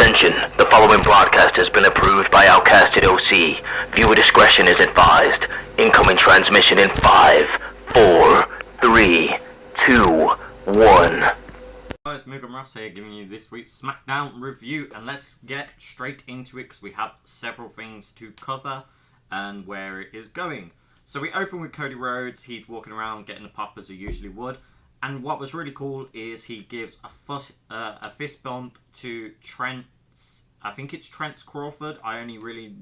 Attention, the following broadcast has been approved by Outcasted OC. Viewer discretion is advised. Incoming transmission in 5, 4, 3, 2, 1. Guys, Mugham Ross here giving you this week's Smackdown review, and let's get straight into it because we have several things to cover and where it is going. So we open with Cody Rhodes. He's walking around getting the pop as he usually would. And what was really cool is he gives a fist bump to Trent's, I think it's Trent Crawford. I only really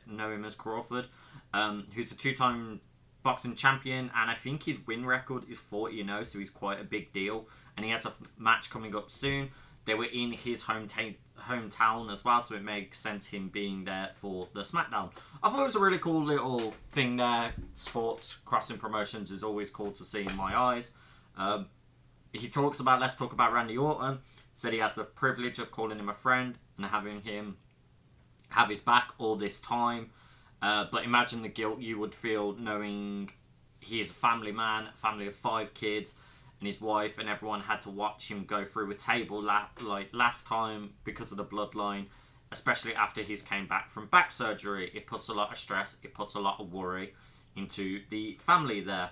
know him as Crawford, who's a two-time boxing champion. And I think his win record is 40-0, so he's quite a big deal. And he has a match coming up soon. They were in his hometown as well, so it makes sense him being there for the Smackdown. I thought it was a really cool little thing there. Sports crossing promotions is always cool to see in my eyes. He talks about, let's talk about Randy Orton. Said he has the privilege of calling him a friend and having him have his back all this time. But imagine the guilt you would feel knowing he is a family man, a family of 5 kids, and his wife, and everyone had to watch him go through a table like last time because of the bloodline, especially after he's came back from back surgery. It puts a lot of stress, it puts a lot of worry into the family there.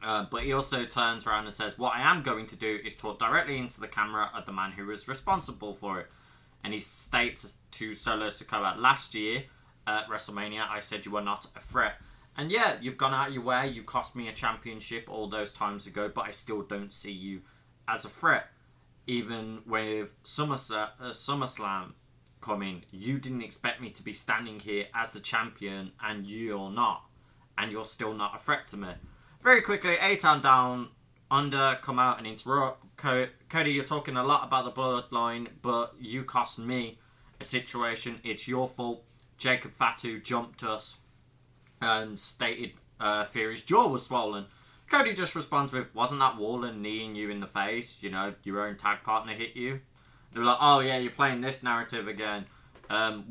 But he also turns around and says, what I am going to do is talk directly into the camera of the man who was responsible for it. And he states to Solo Sikoa, last year at WrestleMania, I said you are not a threat. And yeah, you've gone out of your way, you've cost me a championship all those times ago, but I still don't see you as a threat. Even with SummerSlam coming, you didn't expect me to be standing here as the champion, and you're not. And you're still not a threat to me. Very quickly, A-Town Down Under come out and interrupt. Cody, you're talking a lot about the bloodline, but you cost me a situation. It's your fault. Jacob Fatu jumped us and stated Theory's jaw was swollen. Cody just responds with, wasn't that Waller kneeing you in the face? You know, your own tag partner hit you. They were like, oh yeah, you're playing this narrative again.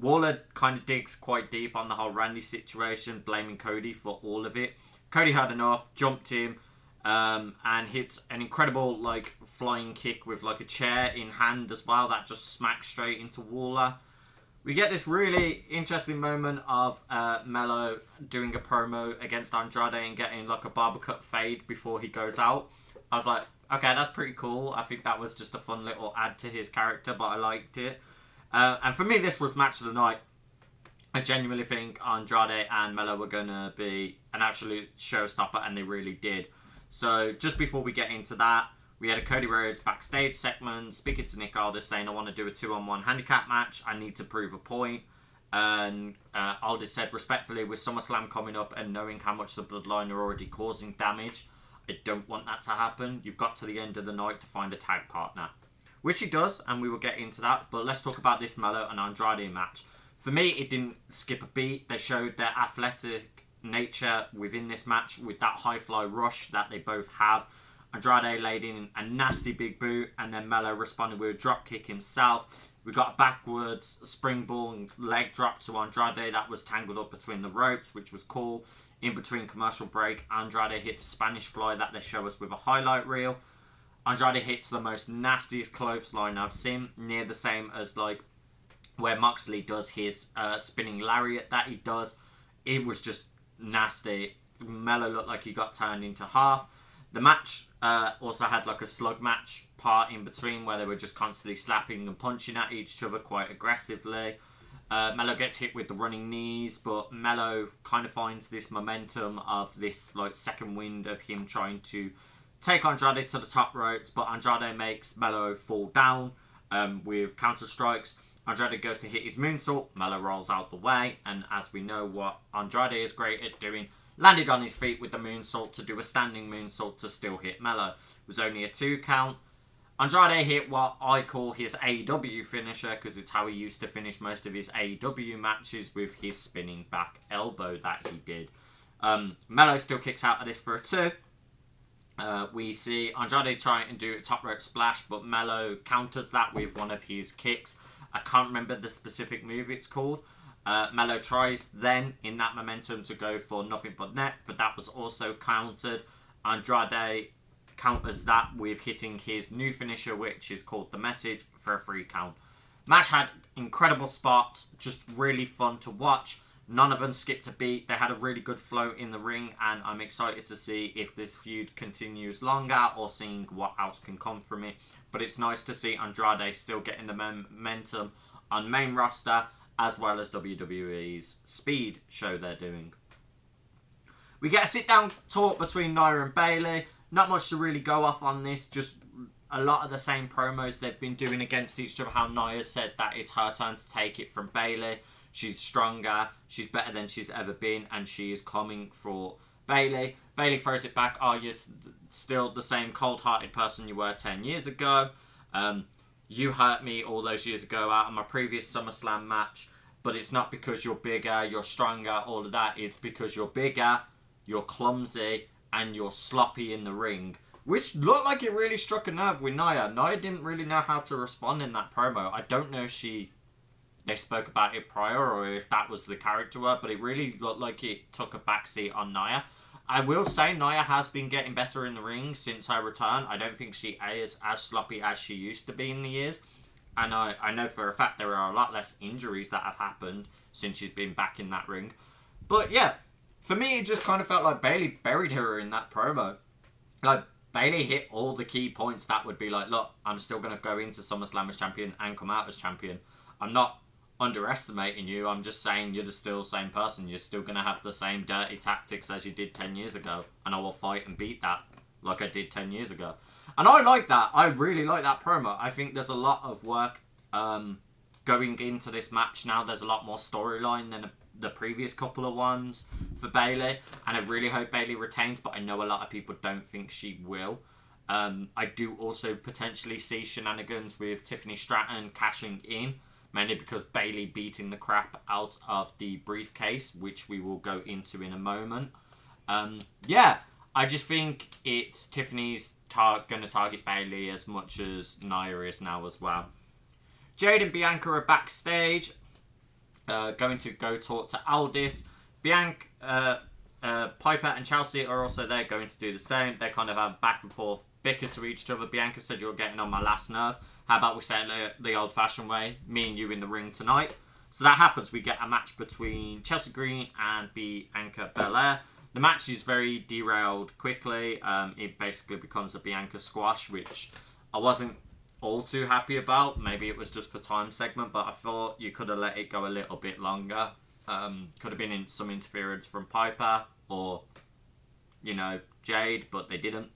Waller kind of digs quite deep on the whole Randy situation, blaming Cody for all of it. Cody had enough, jumped him, and hits an incredible flying kick with a chair in hand as well that just smacks straight into Waller. We get this really interesting moment of Mello doing a promo against Andrade and getting a barber cut fade before he goes out. I was like, okay, that's pretty cool. I think that was just a fun little add to his character, but I liked it. And for me, this was match of the night. I genuinely think Andrade and Mello were going to be an absolute showstopper, and they really did. So just before we get into that, we had a Cody Rhodes backstage segment speaking to Nick Aldis saying, I want to do a 2-on-1 handicap match. I need to prove a point. And Aldis said, respectfully, with SummerSlam coming up and knowing how much the Bloodline are already causing damage, I don't want that to happen. You've got to the end of the night to find a tag partner. Which he does, and we will get into that. But let's talk about this Mello and Andrade match. For me, it didn't skip a beat. They showed their athletic nature within this match with that high fly rush that they both have. Andrade laid in a nasty big boot, and then Mello responded with a drop kick himself. We got a backwards springboard leg drop to Andrade that was tangled up between the ropes, which was cool. In between commercial break, Andrade hits a Spanish fly that they show us with a highlight reel. Andrade hits the most nastiest clothesline I've seen, near the same as where Moxley does his spinning lariat that he does. It was just nasty. Mello looked like he got turned into half. The match also had a slug match part in between where they were just constantly slapping and punching at each other quite aggressively. Mello gets hit with the running knees, but Mello kind of finds this momentum of this second wind of him trying to take Andrade to the top ropes, but Andrade makes Mello fall down with counter strikes. Andrade goes to hit his moonsault, Mello rolls out the way, and as we know what Andrade is great at doing, landed on his feet with the moonsault to do a standing moonsault to still hit Mello. It was only a 2 count. Andrade hit what I call his AEW finisher, because it's how he used to finish most of his AEW matches, with his spinning back elbow that he did. Mello still kicks out of this for a 2. We see Andrade trying to do a top rope splash, but Mello counters that with one of his kicks. I can't remember the specific move it's called. Mello tries then in that momentum to go for nothing but net, but that was also countered. Andrade counters that with hitting his new finisher, which is called the Message, for a 3 count. Match had incredible spots, just really fun to watch. None of them skipped a beat. They had a really good flow in the ring, and I'm excited to see if this feud continues longer or seeing what else can come from it. But it's nice to see Andrade still getting the momentum on main roster, as well as WWE's Speed show they're doing. We get a sit-down talk between Nia and Bayley. Not much to really go off on this, just a lot of the same promos they've been doing against each other. How Nia said that it's her turn to take it from Bayley. She's stronger, she's better than she's ever been, and she is coming for Bayley. Bayley throws it back, oh, you're still the same cold-hearted person you were 10 years ago. You hurt me all those years ago out of my previous SummerSlam match, but it's not because you're bigger, you're stronger, all of that. It's because you're bigger, you're clumsy, and you're sloppy in the ring. Which looked like it really struck a nerve with Nia. Nia didn't really know how to respond in that promo. I don't know if they spoke about it prior or if that was the character work, but it really looked like it took a backseat on Nia. I will say Nia has been getting better in the ring since her return. I don't think she is as sloppy as she used to be in the years. And I know for a fact there are a lot less injuries that have happened since she's been back in that ring. But yeah, for me it just kind of felt like Bayley buried her in that promo. Like, Bayley hit all the key points that would be like, look, I'm still going to go into SummerSlam as champion and come out as champion. I'm not underestimating you. I'm just saying you're still the same person. You're still going to have the same dirty tactics as you did 10 years ago. And I will fight and beat that like I did 10 years ago. And I like that. I really like that promo. I think there's a lot of work going into this match now. There's a lot more storyline than the previous couple of ones for Bayley. And I really hope Bayley retains, but I know a lot of people don't think she will. I do also potentially see shenanigans with Tiffany Stratton cashing in. Mainly because Bayley beating the crap out of the briefcase, which we will go into in a moment. Yeah, I just think it's Tiffany's going to target Bayley as much as Nia is now as well. Jade and Bianca are backstage, going to go talk to Aldis. Bianca, Piper and Chelsea are also there, going to do the same. They kind of have back and forth bicker to each other. Bianca said, you're getting on my last nerve. How about we say it the old-fashioned way? Me and you in the ring tonight. So that happens. We get a match between Chelsea Green and Bianca Belair. The match is very derailed quickly. It basically becomes a Bianca squash, which I wasn't all too happy about. Maybe it was just for time segment, but I thought you could have let it go a little bit longer. Could have been some interference from Piper or, Jade, but they didn't.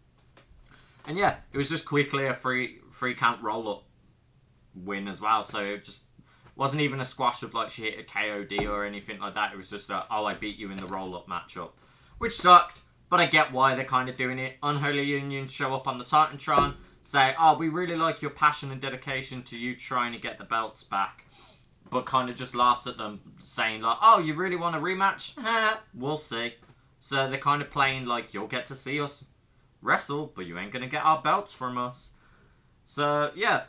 And yeah, it was just quickly a free count roll-up win as well. So it just wasn't even a squash of like she hit a KOD or anything like that. It was just I beat you in the roll-up matchup. Which sucked, but I get why they're kind of doing it. Unholy Union show up on the Titantron, say, oh, we really like your passion and dedication to you trying to get the belts back. But kind of just laughs at them, saying like, oh, you really want a rematch? We'll see. So they're kind of playing like, you'll get to see us wrestle, but you ain't going to get our belts from us. So, yeah.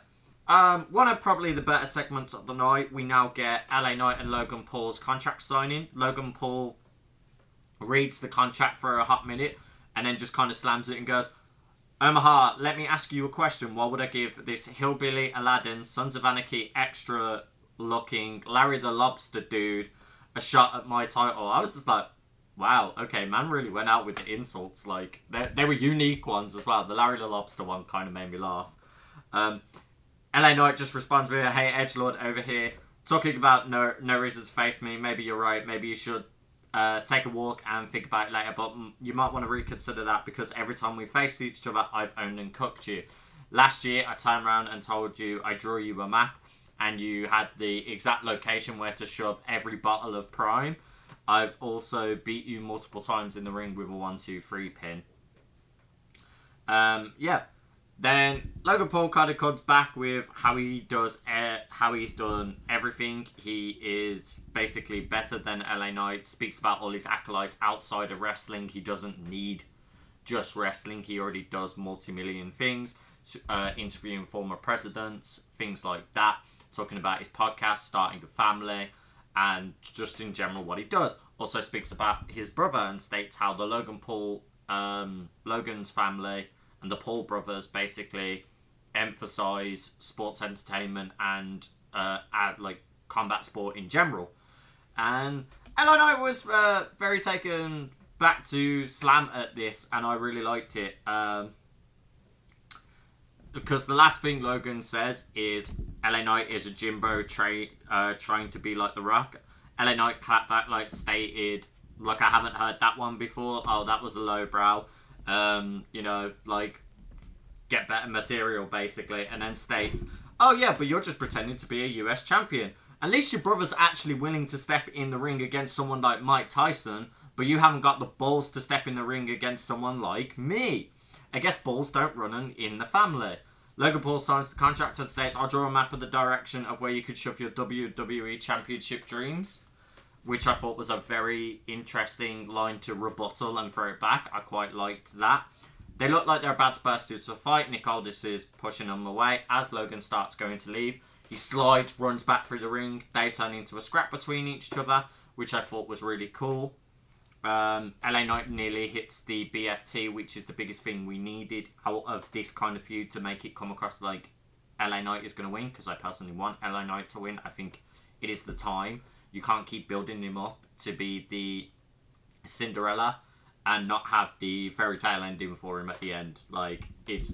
One of probably the better segments of the night, we now get LA Knight and Logan Paul's contract signing. Logan Paul reads the contract for a hot minute and then just kind of slams it and goes, Omaha, let me ask you a question. Why would I give this hillbilly Aladdin, Sons of Anarchy, extra looking Larry the Lobster dude a shot at my title? I was just like, wow, okay, man really went out with the insults. Like, they were unique ones as well. The Larry the Lobster one kind of made me laugh. LA Knight just responds with, hey, edgelord over here, talking about no reason to face me. Maybe you're right. Maybe you should take a walk and think about it later. But you might want to reconsider that because every time we faced each other, I've owned and cooked you. Last year, I turned around and told you I drew you a map and you had the exact location where to shove every bottle of Prime. I've also beat you multiple times in the ring with a 1-2-3 pin. Yeah. Then Logan Paul kind of comes back with how he's done everything. He is basically better than LA Knight. Speaks about all his acolytes outside of wrestling. He doesn't need just wrestling. He already does multi-million things. Interviewing former presidents, things like that. Talking about his podcast, starting a family, and just in general what he does. Also speaks about his brother and states how the Logan's family and the Paul brothers basically emphasize sports entertainment and like combat sport in general. And LA Knight was very taken back to Slam at this, and I really liked it. Because the last thing Logan says is LA Knight is a Jimbo trying to be like The Rock. LA Knight clapped back like stated, like I haven't heard that one before. Oh, that was a lowbrow. You know, like get better material basically, and then states, oh yeah, but you're just pretending to be a US champion. At least your brother's actually willing to step in the ring against someone like Mike Tyson, but you haven't got the balls to step in the ring against someone like me. I guess balls don't run in the family. Logan Paul signs the contract and states, I'll draw a map of the direction of where you could shove your WWE Championship dreams, which I thought was a very interesting line to rebuttal and throw it back. I quite liked that. They look like they're about to burst into a fight. Nick Aldis is pushing them away. As Logan starts going to leave, he slides, runs back through the ring. They turn into a scrap between each other, which I thought was really cool. LA Knight nearly hits the BFT, which is the biggest thing we needed out of this kind of feud to make it come across like LA Knight is going to win, because I personally want LA Knight to win. I think it is the time. You can't keep building him up to be the Cinderella and not have the fairy tale ending for him at the end. Like, it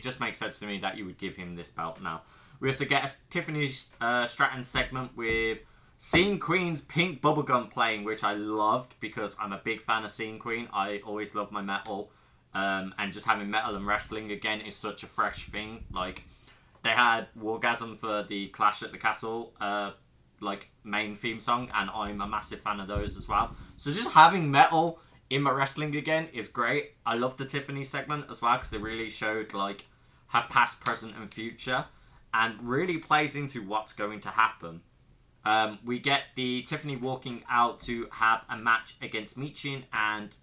just makes sense to me that you would give him this belt now. We also get a Tiffany Stratton segment with Scene Queen's Pink Bubblegum playing, which I loved because I'm a big fan of Scene Queen. I always love my metal. And just having metal and wrestling again is such a fresh thing. Like, they had Wargasm for the Clash at the Castle like main theme song, and I'm a massive fan of those as well. So just having metal in my wrestling again is great. I love the Tiffany segment as well because they really showed like her past, present, and future, and really plays into what's going to happen. We get the Tiffany walking out to have a match against Michin, and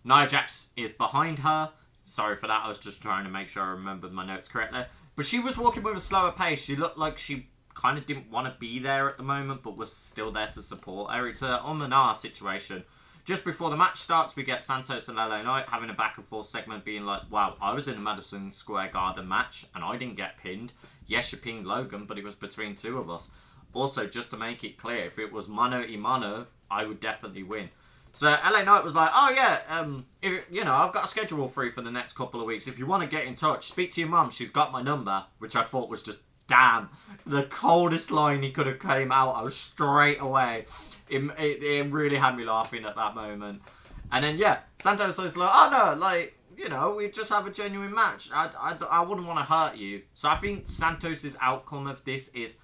Nia Jax is behind her. Sorry for that, I was just trying to make sure I remembered my notes correctly. But she was walking with a slower pace. She looked like she kind of didn't want to be there at the moment, but was still there to support her. It's a on-the-nar situation. Just before the match starts, we get Santos and LA Knight having a back-and-forth segment being like, wow, I was in a Madison Square Garden match, and I didn't get pinned. Yes, you pinned Logan, but it was between two of us. Also, just to make it clear, if it was mano-a-mano, I would definitely win. So LA Knight was like, oh yeah, if, you know, I've got a schedule free for the next couple of weeks. If you want to get in touch, speak to your mum. She's got my number, which I thought was just, damn, the coldest line he could have came out. I was straight away. It really had me laughing at that moment. And then, yeah, Santos was like, oh no, like, you know, we just have a genuine match. I wouldn't want to hurt you. So I think Santos' outcome of this is,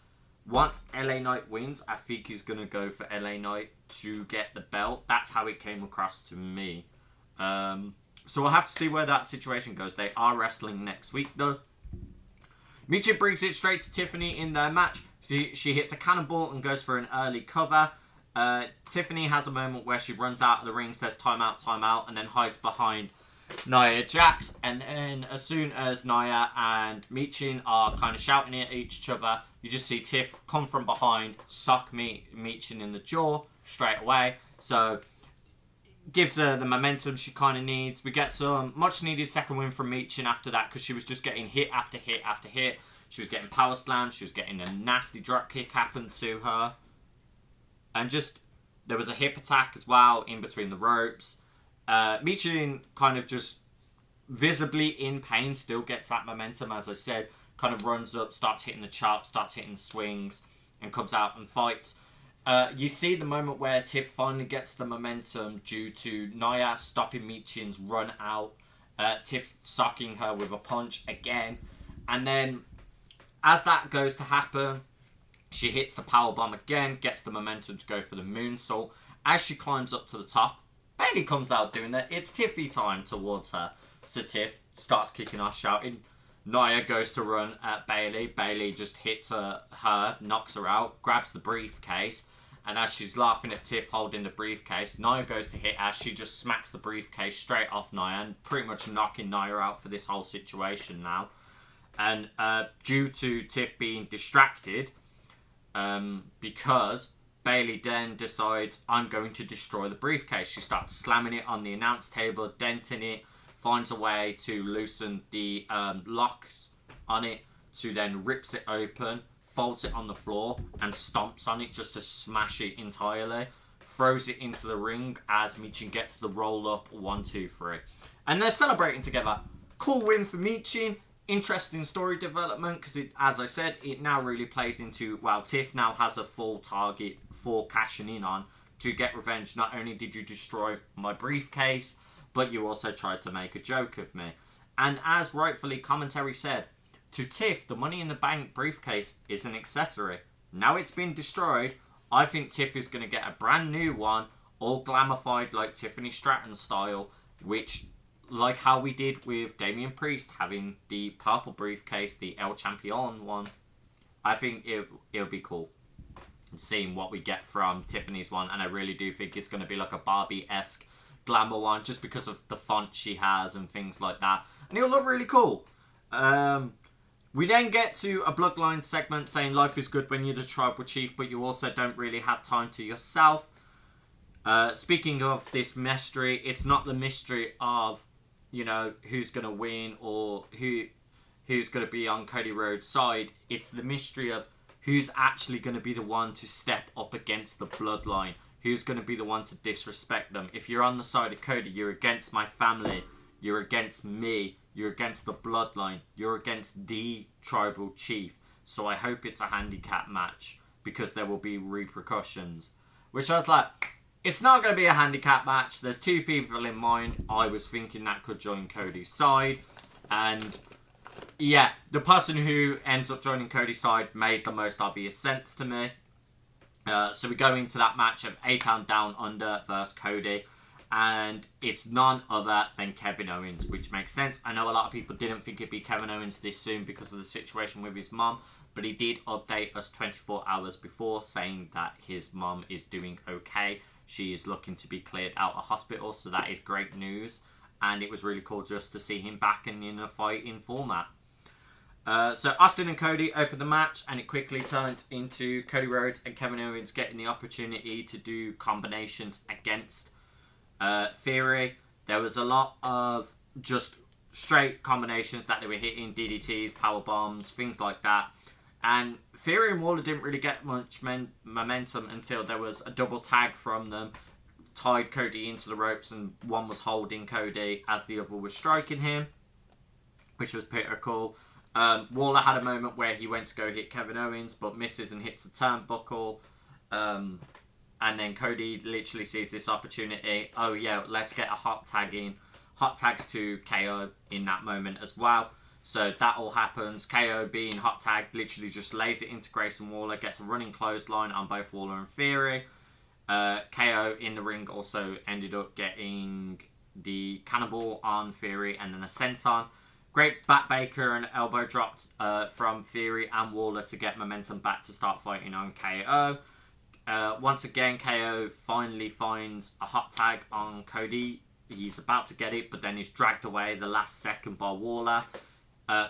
once LA Knight wins, I think he's going to go for LA Knight to get the belt. That's how it came across to me. So we'll have to see where that situation goes. They are wrestling next week, though. Michin brings it straight to Tiffany in their match. She hits a cannonball and goes for an early cover. Tiffany has a moment where she runs out of the ring, says time out, and then hides behind Nia Jax. And then as soon as Nia and Michin are kind of shouting at each other, you just see Tiff come from behind, sock Michin in the jaw straight away. So gives her the momentum she kind of needs. We get some much needed second win from Michin after that, because she was just getting hit after hit after hit. She was getting power slammed. She was getting a nasty drop kick happen to her. And just, there was a hip attack as well in between the ropes. Michin kind of just visibly in pain, still gets that momentum, as I said. Kind of runs up, starts hitting the chops, starts hitting the swings, and comes out and fights. You see the moment where Tiff finally gets the momentum due to Nia stopping Michin's run out. Tiff socking her with a punch again. And then, as that goes to happen, she hits the powerbomb again, gets the momentum to go for the moonsault. As she climbs up to the top, Bayley comes out doing that. It's Tiffy time towards her. So Tiff starts kicking off, shouting. Nia goes to run at Bayley. Bayley just hits her, knocks her out, grabs the briefcase. And as she's laughing at Tiff holding the briefcase, Nia goes to hit her. She just smacks the briefcase straight off Nia and pretty much knocking Nia out for this whole situation now. And due to Tiff being distracted, because Bayley then decides, I'm going to destroy the briefcase. She starts slamming it on the announce table, denting it, finds a way to loosen the locks on it to then rips it open, folds it on the floor, and stomps on it just to smash it entirely. Throws it into the ring as Michin gets the roll up 1, 2, 3. And they're celebrating together. Cool win for Michin. Interesting story development because, as I said, it now really plays into, well, Tiff now has a full target for cashing in on to get revenge. Not only did you destroy my briefcase, but you also tried to make a joke of me. And as rightfully commentary said, to Tiff, the Money in the Bank briefcase is an accessory. Now it's been destroyed, I think Tiff is going to get a brand new one, all glamified like Tiffany Stratton style, which, like how we did with Damian Priest having the purple briefcase, the El Champion one, I think it'll be cool seeing what we get from Tiffany's one. And I really do think it's going to be like a Barbie-esque glamour one, just because of the font she has and things like that. And it'll look really cool. We then get to a Bloodline segment saying life is good when you're the tribal chief, but you also don't really have time to yourself. Speaking of this mystery, it's not the mystery of, you know, who's going to win or who's going to be on Cody Rhodes' side. It's the mystery of who's actually going to be the one to step up against the Bloodline. Who's going to be the one to disrespect them. If you're on the side of Cody, you're against my family. You're against me. You're against the Bloodline. You're against the tribal chief. So I hope it's a handicap match, because there will be repercussions. Which I was like, it's not going to be a handicap match. There's 2 people in mind. I was thinking that could join Cody's side. And yeah, the person who ends up joining Cody's side made the most obvious sense to me. So we go into that match of A-Town Down Under versus Cody. And it's none other than Kevin Owens, which makes sense. I know a lot of people didn't think it'd be Kevin Owens this soon because of the situation with his mum, but he did update us 24 hours before saying that his mum is doing okay. She is looking to be cleared out of hospital, so that is great news. And it was really cool just to see him back and in a fighting format. So Austin and Cody opened the match, and it quickly turned into Cody Rhodes and Kevin Owens getting the opportunity to do combinations against Theory. There was a lot of just straight combinations that they were hitting, DDTs, power bombs, things like that. And Theory and Waller didn't really get much momentum until there was a double tag from them, tied Cody into the ropes, and one was holding Cody as the other was striking him, which was pretty cool. Waller had a moment where he went to go hit Kevin Owens, but misses and hits the turnbuckle. And then Cody literally sees this opportunity. Oh yeah, let's get a hot tag in. Hot tags to KO in that moment as well. So that all happens. KO being hot tagged literally just lays it into Grayson Waller. Gets a running clothesline on both Waller and Theory. KO in the ring also ended up getting the cannibal on Theory and then a senton. Great backbaker and elbow dropped from Theory and Waller to get momentum back to start fighting on KO. Once again, KO finally finds a hot tag on Cody. He's about to get it, but then he's dragged away the last second by Waller.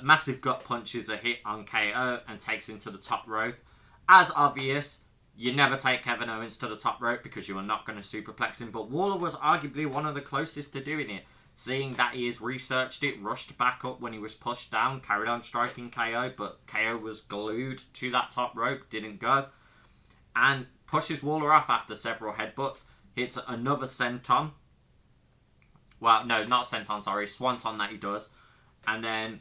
Massive gut punches a hit on KO and takes him to the top rope. As obvious, you never take Kevin Owens to the top rope because you are not going to superplex him. But Waller was arguably one of the closest to doing it. Seeing that he has researched it, rushed back up when he was pushed down, carried on striking KO, but KO was glued to that top rope, didn't go. And pushes Waller off after several headbutts. Hits another senton. Well, no, not senton, sorry. Swanton that he does. And then,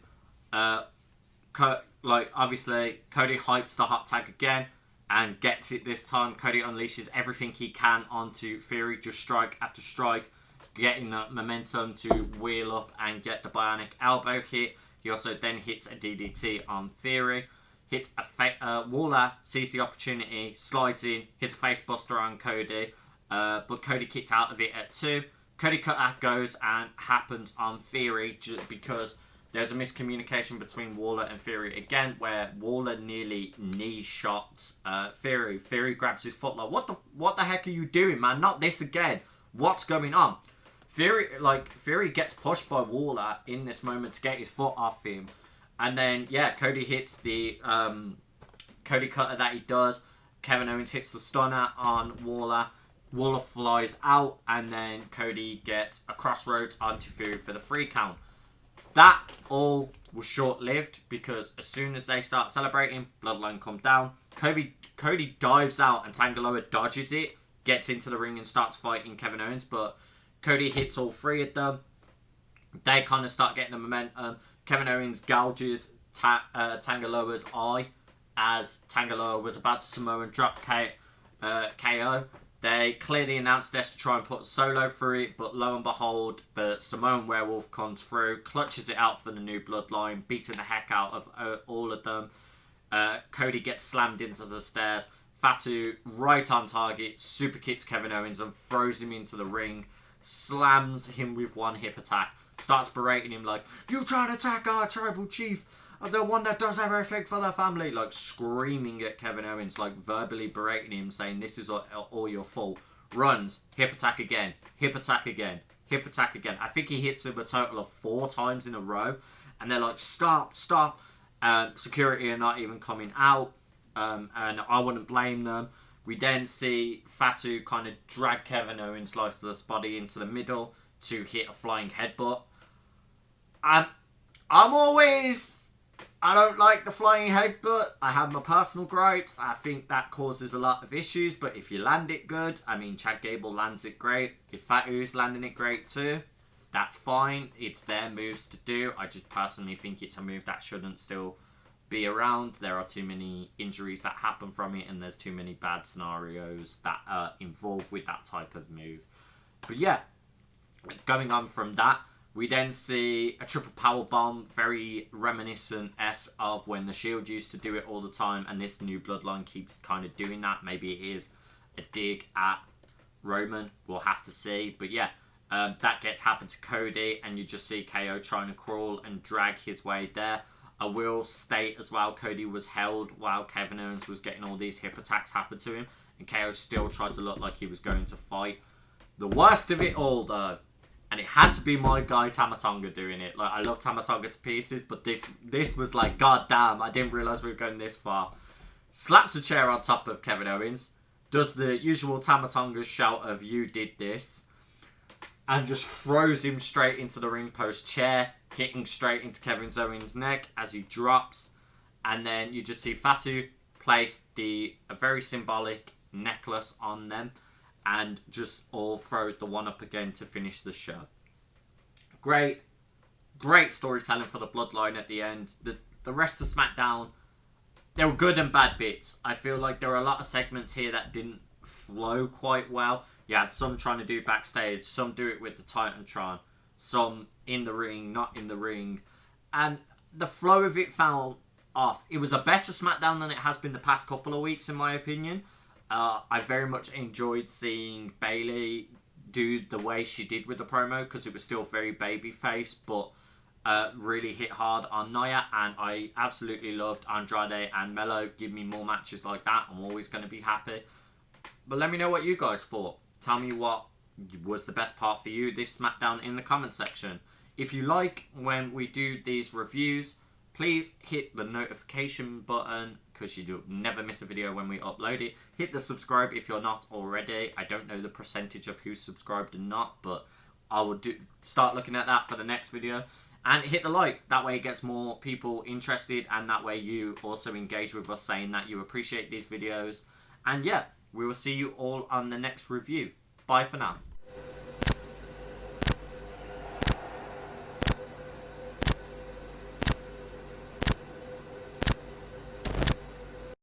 obviously, Cody hypes the hot tag again and gets it this time. Cody unleashes everything he can onto Theory, just strike after strike, getting the momentum to wheel up and get the bionic elbow hit. He also then hits a DDT on Theory. Hits Waller, sees the opportunity, slides in, hits a face buster on Cody, but Cody kicked out of it at 2. Cody cutter goes and happens on Theory just because there's a miscommunication between Waller and Theory again, where Waller nearly knee shots Theory. Theory grabs his foot like, what the heck are you doing, man? Not this again. What's going on? Theory gets pushed by Waller in this moment to get his foot off him. And then, yeah, Cody hits the Cody cutter that he does. Kevin Owens hits the stunner on Waller. Waller flies out, and then Cody gets a crossroads onto Theory for the 3 count. That all was short-lived because as soon as they start celebrating, Bloodline come down. Cody dives out and Tanga Loa dodges it, gets into the ring and starts fighting Kevin Owens, but Cody hits all three of them. They kind of start getting the momentum. Kevin Owens gouges Tanga Loa's eye as Tanga Loa was about to Samoan drop KO. They clearly announced this to try and put Solo through it, but lo and behold, the Samoan werewolf comes through, clutches it out for the New Bloodline, beating the heck out of all of them. Cody gets slammed into the stairs. Fatu, right on target, super kicks Kevin Owens and throws him into the ring, slams him with one hip attack, starts berating him like, "You trying to attack our tribal chief, the one that does everything for the family," like screaming at Kevin Owens, like verbally berating him, saying this is all your fault. Runs, hip attack again, hip attack again, hip attack again. I think he hits him a total of 4 times in a row, and they're like, stop. Security are not even coming out, and I wouldn't blame them. We then see Fatu kind of drag Kevin Owens' lifeless body into the middle to hit a flying headbutt. I don't like the flying headbutt. I have my personal gripes. I think that causes a lot of issues, but if you land it good, I mean, Chad Gable lands it great. If Fatu's landing it great too, that's fine. It's their moves to do. I just personally think it's a move that shouldn't still be around. There are too many injuries that happen from it, and there's too many bad scenarios that are involved with that type of move. But yeah, going on from that, we then see a triple power bomb, very reminiscent of when the Shield used to do it all the time, and this New Bloodline keeps kind of doing that. Maybe it is a dig at Roman. We'll have to see. But yeah, that gets happened to Cody, and you just see KO trying to crawl and drag his way there. I will state as well, Cody was held while Kevin Owens was getting all these hip attacks happen to him, and KO still tried to look like he was going to fight. The worst of it all, though, and it had to be my guy Tama Tonga doing it. Like, I love Tama Tonga to pieces, but this was like, god damn, I didn't realise we were going this far. Slaps a chair on top of Kevin Owens, does the usual Tama Tonga shout of "you did this," and just throws him straight into the ring post chair, hitting straight into Kevin Owens' neck as he drops. And then you just see Fatu place a very symbolic necklace on them, and just all throw the one up again to finish the show. Great storytelling for the Bloodline at the end. The rest of SmackDown, there were good and bad bits. I feel like there were a lot of segments here that didn't flow quite well. You had some trying to do backstage, some do it with the Titantron, some in the ring, not in the ring. And the flow of it fell off. It was a better SmackDown than it has been the past couple of weeks, in my opinion. I very much enjoyed seeing Bayley do the way she did with the promo, because it was still very babyface, but really hit hard on Nia, and I absolutely loved Andrade and Melo. Give me more matches like that. I'm always going to be happy. But let me know what you guys thought. Tell me what was the best part for you this SmackDown in the comment section. If you like when we do these reviews, please hit the notification button, because you'll never miss a video when we upload it. Hit the subscribe if you're not already. I don't know the percentage of who's subscribed and not, but I will start looking at that for the next video. And hit the like. That way it gets more people interested, and that way you also engage with us saying that you appreciate these videos. And yeah, we will see you all on the next review. Bye for now.